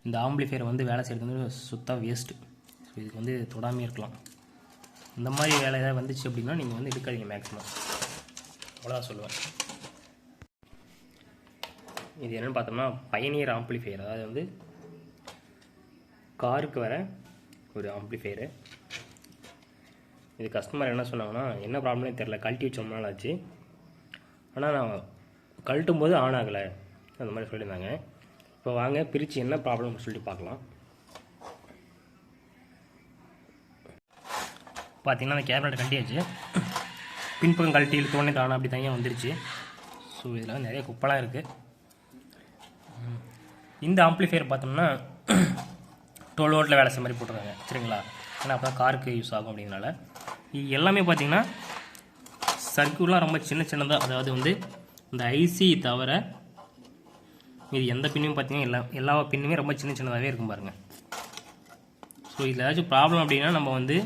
இந்த ஆம்பிளிஃபையர் வந்து வேலை செய்கிறது வந்து சுத்தம் வேஸ்ட்டு. ஸோ இதுக்கு வந்து தொடாமே இருக்கலாம். இந்த மாதிரி வேலை ஏதாவது வந்துச்சு அப்படின்னா நீங்கள் வந்து எடுக்காதீங்க மேக்ஸிமம். அவ்வளோதான் சொல்லுவேன். இது என்னென்னு பார்த்தோம்னா பயனியர் ஆம்பிளிஃபையர், அதாவது வந்து காருக்கு வர ஒரு ஆம்பிளிஃபையரு. இது கஸ்டமர் என்ன சொன்னாங்கன்னா, என்ன ப்ராப்ளம்னே தெரில, கழட்டி வச்ச ரொம்ப நாள் ஆச்சு, ஆனால் நான் கழட்டும் போது ஆன் ஆகலை அந்த மாதிரி சொல்லியிருந்தாங்க. இப்போ வாங்க பிரித்து என்ன ப்ராப்ளம்னு சொல்லிட்டு பார்க்கலாம். பார்த்தீங்கன்னா அந்த கேபினட் கழட்டியாச்சு, பின்பக்கம் கழட்டி இழுத்தோடனே தானே அப்படி தனியாக வந்துருச்சு. ஸோ இதில் வந்து நிறைய குப்பெல்லாம் இருக்குது. இந்த ஆம்பிளிஃபையர் பார்த்தோம்னா 12 வோல்ட்டில் வேலை செய்ய மாதிரி போட்டுருக்காங்க, சரிங்களா? ஏன்னா அப்போ தான் காருக்கு யூஸ் ஆகும் அப்படிங்கிறனால. இது எல்லாமே பார்த்திங்கன்னா சர்க்யூட்லாம் ரொம்ப சின்னதாக, அதாவது வந்து இந்த ஐசி தவிர இது எந்த பின்னும் பார்த்திங்கன்னா எல்லா பின்னுமே ரொம்ப சின்னதாகவே இருக்கும் பாருங்கள். ஸோ இதில் ஏதாச்சும் ப்ராப்ளம் அப்படின்னா நம்ம வந்து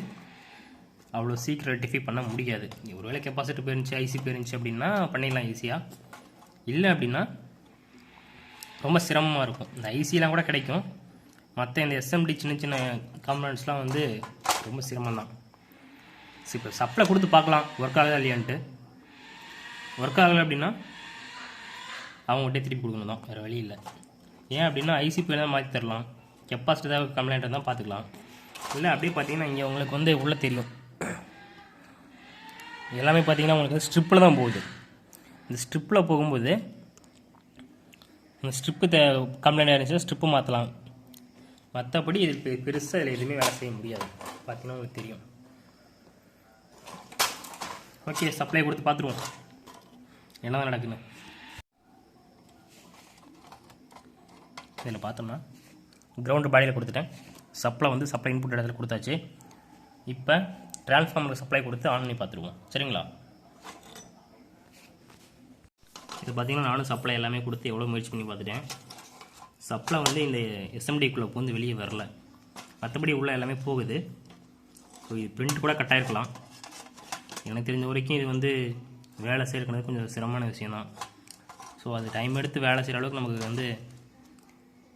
அவ்வளோ சீக்கிரம் ரெக்டிஃபை பண்ண முடியாது. ஒருவேளை கெப்பாசிட்டி போயிருந்துச்சு, ஐசி போயிருந்துச்சு அப்படின்னா பண்ணிடலாம் ஈஸியாக. இல்லை அப்படின்னா ரொம்ப சிரமமாக இருக்கும். இந்த ஐசிலாம் கூட கிடைக்கும், மற்ற இந்த எஸ்எம்டி சின்ன காம்பனன்ட்ஸ்லாம் வந்து ரொம்ப சிரமம்தான். இப்போ சப்ளை கொடுத்து பார்க்கலாம் ஒர்க் ஆகுதா இல்லையான்ட்டு. ஒர்க் ஆகலை அப்படின்னா அவங்ககிட்டே திருப்பி கொடுக்கணும் தான், வேறு வழி இல்லை. ஏன் அப்படின்னா ஐசி போய் தான் மாற்றி தரலாம், கெப்பாசிட்டி தான் கம்ப்ளைண்ட் தான் பார்த்துக்கலாம். இல்லை அப்படியே பார்த்தீங்கன்னா இங்கே உங்களுக்கு வந்து உள்ளே தெரியும், எல்லாமே பார்த்தீங்கன்னா உங்களுக்கு ஸ்ட்ரிப்பில் தான் போகுது. இந்த ஸ்ட்ரிப்பில் போகும்போது இந்த ஸ்ட்ரிப்பு கம்ப்ளைண்ட் ஆகிடுச்சுன்னா ஸ்ட்ரிப்பு மாற்றலாம், மற்றபடி இது பெருசாக இதில் எதுவுமே வேலை செய்ய முடியாது. பார்த்தீங்கன்னா உங்களுக்கு தெரியும். ஓகே, சப்ளை கொடுத்து பார்த்துருவோம் என்ன தான் நடக்குன்னு. இதில் பார்த்தோம்னா கிரவுண்டு பாடியில் கொடுத்துட்டேன், சப்ளை இன்புட் இடத்துல கொடுத்தாச்சு. இப்போ டிரான்ஸ்ஃபார்மருக்கு சப்ளை கொடுத்து ஆன் பண்ணி பார்த்துருவோம், சரிங்களா? இது பார்த்திங்கன்னா நானும் சப்ளை எல்லாமே கொடுத்து எவ்வளோ முயற்சி பண்ணி பார்த்துட்டேன். சப்ளை வந்து இந்த எஸ்எம்டிக்குள்ளே வந்து வெளியே வரல, மற்றபடி உள்ளே எல்லாமே போகுது. ஸோ இது பிரிண்ட் கூட கட் ஆகிருக்கலாம். எனக்கு தெரிஞ்ச வரைக்கும் இது வந்து வேலை செய்யறது கொஞ்சம் சிரமமான விஷயந்தான். ஸோ அது டைம் எடுத்து வேலை செய்கிற அளவுக்கு நமக்கு வந்து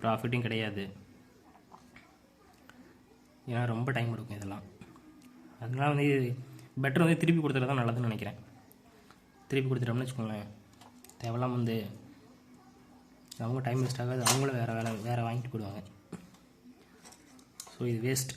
ப்ராஃபிட்டும் கிடையாது, ஏன்னா ரொம்ப டைம் எடுக்கும் இதெல்லாம். அதனால் வந்து பெட்டர் வந்து திருப்பி கொடுத்துறது தான் நல்லதுன்னு நினைக்கிறேன். திருப்பி கொடுத்துட்டோம்னு வச்சுக்கோங்களேன், தேவையில்லாம வந்து அவங்க டைம் வேஸ்ட் ஆகாது, அவங்களும் வேறு வாங்கிட்டு போயிடுவாங்க. ஸோ இது வேஸ்ட்.